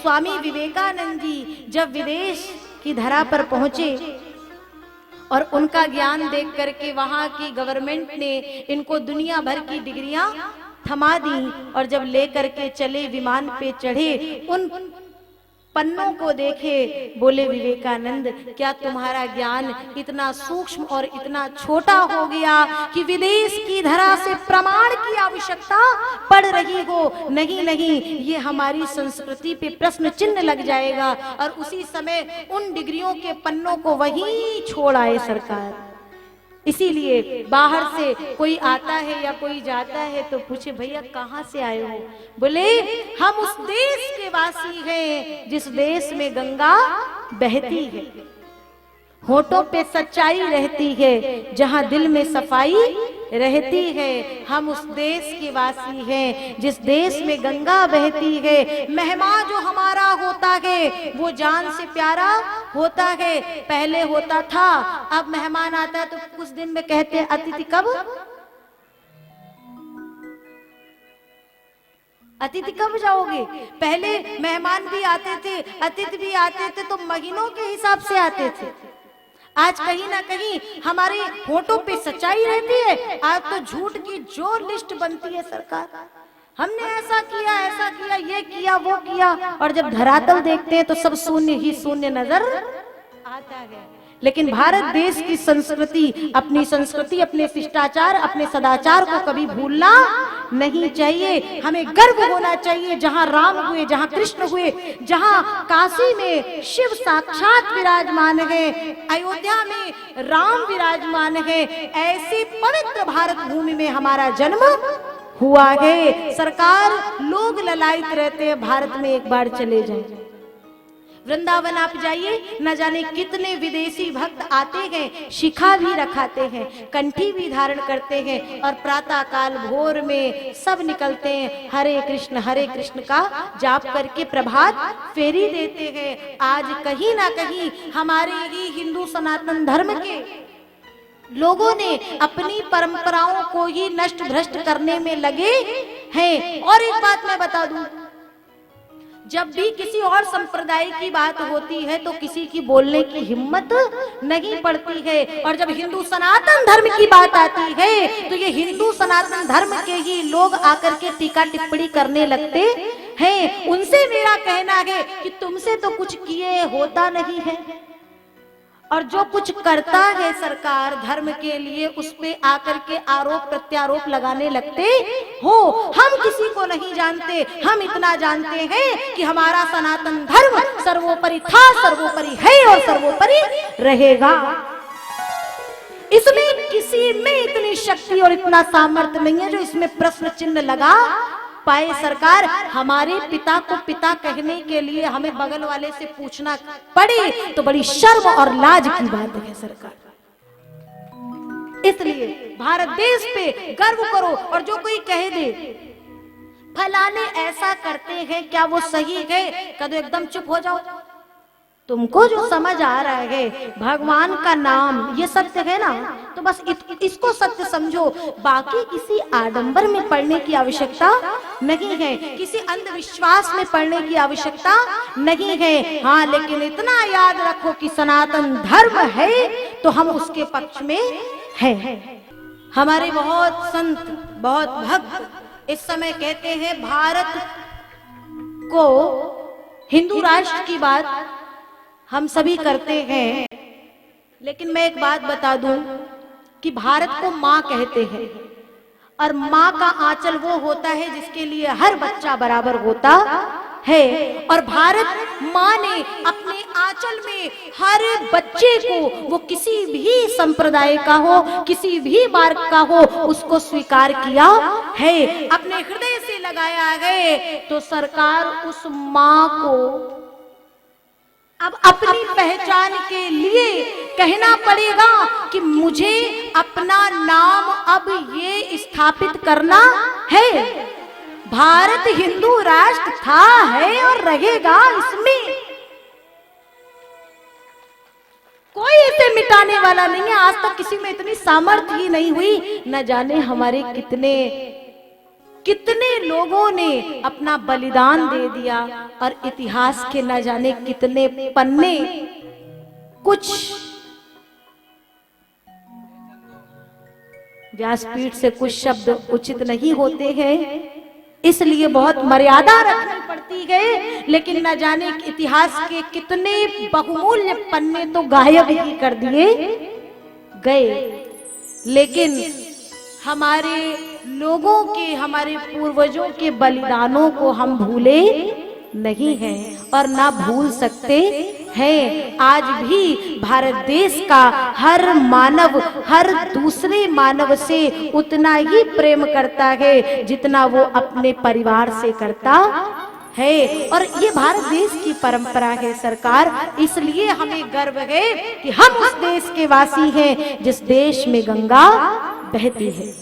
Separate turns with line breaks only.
स्वामी विवेकानंद जी जब विदेश की धरा पर पहुंचे और उनका ज्ञान देख करके वहां की गवर्नमेंट ने इनको दुनिया भर की डिग्रियां थमा दी और जब लेकर के चले विमान पे चढ़े, उन पन्नों को देखे, बोले विवेकानंद क्या तुम्हारा ज्ञान इतना सूक्ष्म और इतना छोटा हो गया कि विदेश की धरा से प्रमाण की आवश्यकता पड़ रही हो? नहीं नहीं, ये हमारी संस्कृति पे प्रश्न चिन्ह लग जाएगा। और उसी समय उन डिग्रियों के पन्नों को वहीं छोड़ आए सरकार। इसीलिए बाहर से कोई आता है या कोई जाता है तो पूछे भैया कहाँ से आए हो? बोले हम उस देश के वासी हैं जिस देश में गंगा बहती है, होठों पे सच्चाई रहती है, जहां दिल में सफाई रहती है। हम उस देश के वासी हैं जिस देश में गंगा बहती है। मेहमान जो हमारा होता है वो जान से प्यारा होता है। पहले होता था, अब मेहमान आता है तो कुछ दिन में कहते हैं अतिथि कब, अतिथि कब जाओगे? पहले मेहमान भी आते थे, अतिथि भी आते थे तो महीनों के हिसाब से आते थे। आज कहीं ना कहीं हमारे होठों पे सच्चाई रहती है, आज तो झूठ की जो लिस्ट बनती है सरकार, हमने ऐसा किया, ये किया, वो किया, और जब धरातल देखते हैं तो सब शून्य ही शून्य नजर आता है। लेकिन भारत देश की संस्कृति, अपने शिष्टाचार, अपने सदाचार को कभी भूलना नहीं चाहिए। हमें गर्व होना चाहिए जहां राम हुए, जहां कृष्ण हुए, जहां काशी में शिव साक्षात विराजमान है, अयोध्या में राम विराजमान है, ऐसी पवित्र भारत भूमि में हमारा जन्म हुआ है। सरकार लोग ललायित रहते हैं, भारत में एक बार चले जाएं, वृंदावन आप जाइए, न जाने कितने विदेशी भक्त आते हैं, शिखा भी रखाते हैं, कंठी भी धारण करते हैं, और प्रातः काल भोर में सब निकलते हैं, हरे कृष्ण का जाप करके प्रभात फेरी देते हैं। आज कहीं ना कहीं हमारे ही हिंदू सनातन धर्म के लोगों ने अपनी परंपराओं को ही नष्ट भ्रष्ट करने में लगे हैं। और एक बात मैं बता दूं, जब भी किसी और संप्रदाय की बात होती है तो किसी की बोलने की हिम्मत नहीं पड़ती है, और जब हिंदू सनातन धर्म की बात आती है तो ये हिंदू सनातन धर्म के ही लोग आकर के टीका टिप्पणी करने लगते हैं। उनसे मेरा कहना है कि तुमसे तो कुछ किए होता नहीं है, और जो कुछ करता है सरकार धर्म के लिए, उस पे आकर के आरोप प्रत्यारोप लगाने लगते हो। हम किसी को नहीं जानते, हम इतना जानते हैं कि हमारा सनातन धर्म सर्वोपरि था, सर्वोपरि है और सर्वोपरि रहेगा। इसमें किसी में इतनी शक्ति और इतना सामर्थ्य नहीं है जो इसमें प्रश्न चिन्ह लगा पाए। सरकार हमारे पिता को पिता कहने के लिए हमें बगल वाले से पूछना पड़े तो बड़ी शर्म और लाज की बात है सरकार। इसलिए भारत देश पे गर्व करो, और जो कोई कह दे फलाने ऐसा करते हैं क्या वो सही है, कह दो एकदम चुप हो जाओ। तुमको जो समझ आ रहा है भगवान का नाम ये सत्य है ना, तो बस इसको सत्य समझो। बाकी किसी आडंबर में पढ़ने की आवश्यकता नहीं है, किसी अंधविश्वास में पढ़ने की आवश्यकता नहीं है। हाँ, लेकिन इतना याद रखो कि सनातन धर्म है तो हम उसके पक्ष में हैं। हमारे बहुत संत, बहुत भक्त इस समय कहते हैं भारत को हिंदू राष्ट्र की बात हम सभी करते हैं, लेकिन मैं एक बात बता दूं कि भारत को माँ कहते हैं, और माँ का आंचल वो होता है जिसके लिए हर बच्चा बराबर होता है। और भारत माँ ने अपने आंचल में हर बच्चे को, वो किसी भी संप्रदाय का हो, किसी भी मार्ग का हो, उसको स्वीकार किया है, अपने हृदय से लगाया है। तो सरकार उस माँ को अब अपनी पहचान के लिए कहना पड़ेगा कि मुझे अपना नाम अब ये स्थापित करना है। भारत हिंदू राष्ट्र था, है और रहेगा, इसमें कोई इसे मिटाने वाला नहीं है। आज तक किसी में इतनी सामर्थ्य ही नहीं हुई, न जाने हमारे कितने कितने लोगों ने अपना बलिदान दे दिया और इतिहास के न जाने कितने पन्ने। कुछ व्यासपीठ से कुछ शब्द उचित नहीं होते हैं, इसलिए बहुत मर्यादा रखनी पड़ती है, लेकिन न जाने इतिहास के कितने बहुमूल्य पन्ने तो गायब ही कर दिए गए। लेकिन हमारे लोगों के, हमारे पूर्वजों के बलिदानों को हम भूले नहीं हैं और ना भूल सकते हैं। आज भी भारत देश का हर मानव हर दूसरे मानव से उतना ही प्रेम करता है जितना वो अपने परिवार से करता है। और ये भारत देश की परंपरा है सरकार, इसलिए हमें गर्व है कि हम उस देश के वासी हैं जिस देश में गंगा बहती है।